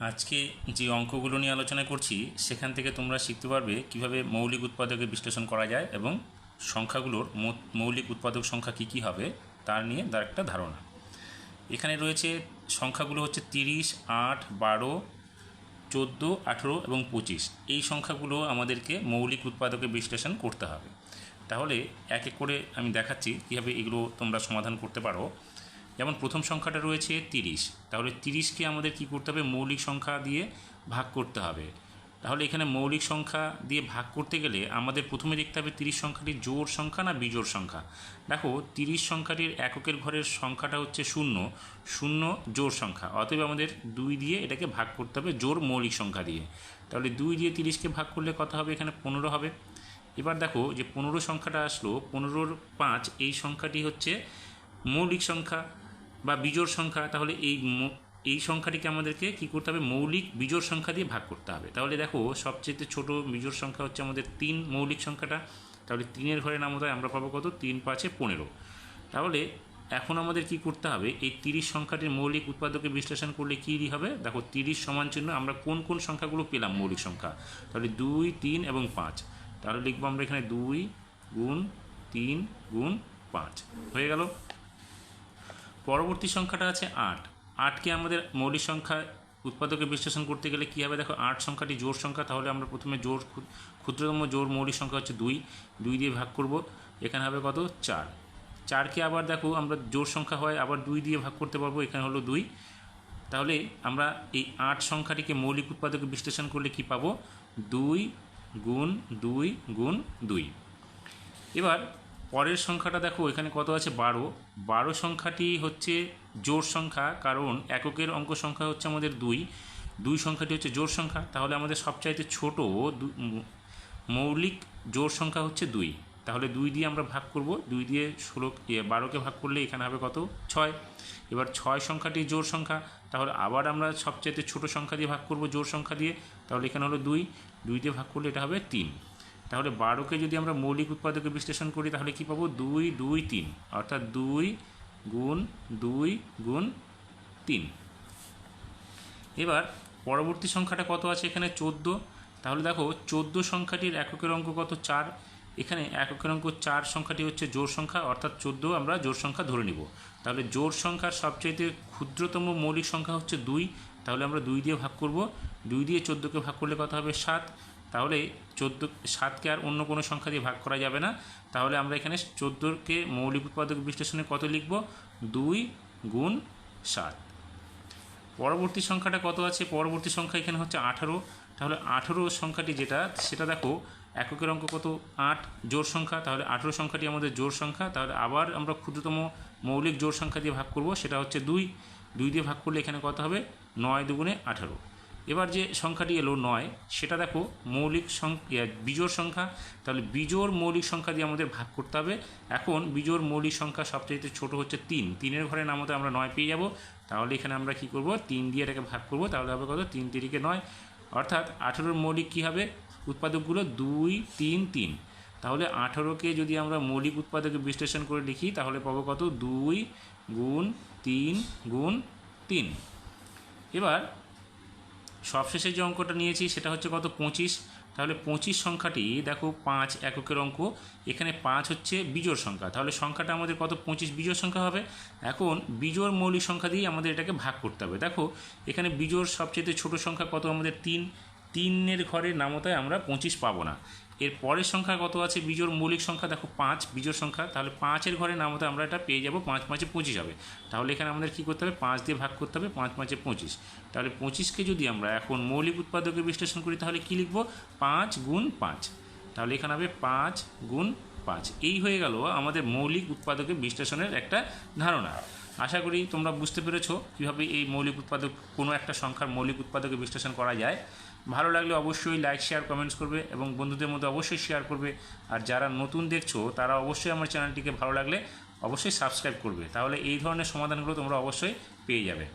আজকে যে অঙ্কগুলো নিয়ে আলোচনা করছি সেখান থেকে তোমরা শিখতে পারবে কিভাবে মৌলিক উৎপাদকের বিশ্লেষণ করা যায় এবং সংখ্যাগুলোর মৌলিক উৎপাদক সংখ্যা কী কী হবে তার নিয়ে তার একটা ধারণা। এখানে রয়েছে সংখ্যাগুলো হচ্ছে 30, 8, 12, 14, 18 এবং 25। এই সংখ্যাগুলো আমাদেরকে মৌলিক উৎপাদকের বিশ্লেষণ করতে হবে। তাহলে এক এক করে আমি দেখাচ্ছি কীভাবে এগুলো তোমরা সমাধান করতে পারো। যেমন প্রথম সংখ্যাটা রয়েছে 30, তাহলে 30কে আমাদের কি করতে হবে? মৌলিক সংখ্যা দিয়ে ভাগ করতে হবে। তাহলে এখানে মৌলিক সংখ্যা দিয়ে ভাগ করতে গেলে আমাদের প্রথমে দেখতে হবে 30 সংখ্যাটি জোড় সংখ্যা না বিজোড় সংখ্যা। দেখো 30 সংখ্যাটির এককের ঘরের সংখ্যাটা হচ্ছে 0, 0 জোড় সংখ্যা, অতএব আমাদের 2 দিয়ে এটাকে ভাগ করতে হবে জোড় মৌলিক সংখ্যা দিয়ে। তাহলে 2 দিয়ে 30কে ভাগ করলে কত হবে? এখানে 15 হবে। এবার দেখো যে 15 সংখ্যাটা আসলো, 15-র 5 এই সংখ্যাটি হচ্ছে মৌলিক সংখ্যা বা বিজোড় সংখ্যা। তাহলে এই সংখ্যাটিকে আমাদেরকে কী করতে হবে? মৌলিক বিজোড় সংখ্যা দিয়ে ভাগ করতে হবে। তাহলে দেখো সবচেয়ে ছোট বিজোড় সংখ্যা হচ্ছে আমাদের 3 মৌলিক সংখ্যাটা। তাহলে 3-এর ঘরে নামতায় আমরা পাবো কত? 3 5 15। তাহলে এখন আমাদের কি করতে হবে? এই 30 সংখ্যাটির মৌলিক উৎপাদকে বিশ্লেষণ করলে কী হবে? দেখো 30 সমান চিহ্ন আমরা কোন কোন সংখ্যাগুলো পেলাম মৌলিক সংখ্যা। তাহলে 2, 3 এবং 5। তাহলে লিখবো আমরা এখানে 2 গুণ 3 গুণ 5 হয়ে গেল। পরবর্তী সংখ্যাটা আছে 8। 8কে আমাদের মৌলিক সংখ্যা উৎপাদকে বিশ্লেষণ করতে গেলে কী হবে? দেখো 8 সংখ্যাটি জোড় সংখ্যা, তাহলে আমরা প্রথমে ক্ষুদ্রতম জোড় মৌলিক সংখ্যা হচ্ছে 2, 2 দিয়ে ভাগ করব। এখানে হবে কত? 4। 4কে আবার দেখো আমরা জোড় সংখ্যা হয় আবার 2 দিয়ে ভাগ করতে পারবো, এখানে হলো 2। তাহলে আমরা এই 8 সংখ্যাটিকে মৌলিক উৎপাদকে বিশ্লেষণ করলে কি পাবো? 2 গুণ 2 গুণ 2। এবার পরের সংখ্যাটা দেখো এখানে কত আছে? 12। 12 সংখ্যাটি হচ্ছে জোড় সংখ্যা, কারণ এককের অঙ্ক সংখ্যা হচ্ছে আমাদের 2, 2 সংখ্যাটি হচ্ছে জোড় সংখ্যা। তাহলে আমাদের সবচাইতে ছোট মৌলিক জোড় সংখ্যা হচ্ছে 2। তাহলে 2 দিয়ে আমরা ভাগ করব, 2 দিয়ে 12কে ভাগ করলে এখানে হবে কত? 6। এবার 6 সংখ্যাটি জোড় সংখ্যা, তাহলে আবার আমরা সবচাইতে ছোট সংখ্যা দিয়ে ভাগ করব জোড় সংখ্যা দিয়ে। তাহলে এখানে হলো 2, 2 দিয়ে ভাগ করলে এটা হবে 3। তাহলে 12কে যদি আমরা মৌলিক উৎপাদকে বিশ্লেষণ করি তাহলে কি পাবো? 2 2 3, অর্থাৎ 2 গুণ 2 গুণ 3। এবার পরবর্তী সংখ্যাটা কত আছে? এখানে 14। তাহলে দেখো 14 সংখ্যাটির এককের অঙ্ক কত? 4। এখানে এককের অঙ্ক 4 সংখ্যাটি হচ্ছে জোড় সংখ্যা, অর্থাৎ 14 আমরা জোড় সংখ্যা ধরে নিব। তাহলে জোড় সংখ্যার সবচাইতে ক্ষুদ্রতম মৌলিক সংখ্যা হচ্ছে 2। তাহলে আমরা 2 দিয়ে ভাগ করব, 2 দিয়ে 14কে ভাগ করলে কত হবে? 7। তাহলে 7কে আর অন্য কোনো সংখ্যা দিয়ে ভাগ করা যাবে না। তাহলে আমরা এখানে 14কে মৌলিক উৎপাদক বিশ্লেষণে কত লিখব? 2 গুণ 7। পরবর্তী সংখ্যাটা কত আছে? পরবর্তী সংখ্যা এখানে হচ্ছে 18। তাহলে 18 সংখ্যাটি যেটা, সেটা দেখো এককের অঙ্ক কত? 8 জোড় সংখ্যা। তাহলে 18 সংখ্যাটি আমাদের জোড় সংখ্যা। তাহলে আবার আমরা ক্ষুদ্রতম মৌলিক জোড় সংখ্যা দিয়ে ভাগ করব, সেটা হচ্ছে 2। 2 দিয়ে ভাগ করলে এখানে কত হবে? 9 দুগুণে 18। এবার যে সংখ্যাটি এলো 9, সেটা দেখো মৌলিক বিজোড় সংখ্যা। তাহলে বিজোড় মৌলিক সংখ্যা দিয়ে আমাদের ভাগ করতে হবে। এখন বিজোড় মৌলিক সংখ্যা সবচেয়ে ছোট হচ্ছে 3, 3-এর ঘরে নামতে আমরা 9 পেয়ে যাব। তাহলে এখানে আমরা কি করব? 3 দিয়ে এটাকে ভাগ করব, তাহলে হবে কত? 3 3-কে 9, অর্থাৎ 18-র মৌলিক কী হবে? উৎপাদকগুলো 2 3 3। তাহলে 18কে যদি আমরা মৌলিক উৎপাদকে বিশ্লেষণ করে লিখি তাহলে পাবো কত? 2 গুণ 3 গুণ 3। এবার সবশেষে যে অঙ্কটা নিয়েছি সেটা হচ্ছে কত? 25। তাহলে 25 সংখ্যাটি দেখো 5 এককের অঙ্ক, এখানে 5 হচ্ছে বিজোড় সংখ্যা। তাহলে সংখ্যাটা আমাদের কত? 25 বিজোড় সংখ্যা হবে। এখন বিজোড় মৌলিক সংখ্যা দিয়ে আমাদের এটাকে ভাগ করতে হবে। দেখো এখানে বিজোড় সবচেয়ে ছোট সংখ্যা কত? আমাদের 3, 3-এর ঘরে নামতায় আমরা 25 পাবো না। এর পরের সংখ্যা কত আছে? বিজোড় মৌলিক সংখ্যা দেখো 5 বিজোড় সংখ্যা। তাহলে 5-এর ঘরে নামতে আমরা এটা পেয়ে যাব 5 5 25 হবে। তাহলে এখানে আমাদের কী করতে হবে? 5 দিয়ে ভাগ করতে হবে, 5 5 25। তাহলে 25কে যদি আমরা এখন মৌলিক উৎপাদকে বিশ্লেষণ করি তাহলে কী লিখব? 5 গুণ 5। তাহলে এখানে হবে 5 গুণ 5। এই হয়ে গেল আমাদের মৌলিক উৎপাদকে বিশ্লেষণের একটা ধারণা। আশা করি তোমরা বুঝতে পেরেছো কীভাবে এই মৌলিক উৎপাদক, কোনো একটা সংখ্যার মৌলিক উৎপাদকে বিশ্লেষণ করা যায়। ভালো লাগলে অবশ্যই লাইক শেয়ার কমেন্টস করবে এবং বন্ধুদের মধ্যে অবশ্যই শেয়ার করবে। আর যারা নতুন দেখছো তারা অবশ্যই আমার চ্যানেলটিকে ভালো লাগলে অবশ্যই সাবস্ক্রাইব করবে, তাহলে এই ধরনের সমাধানগুলো তোমরা অবশ্যই পেয়ে যাবে।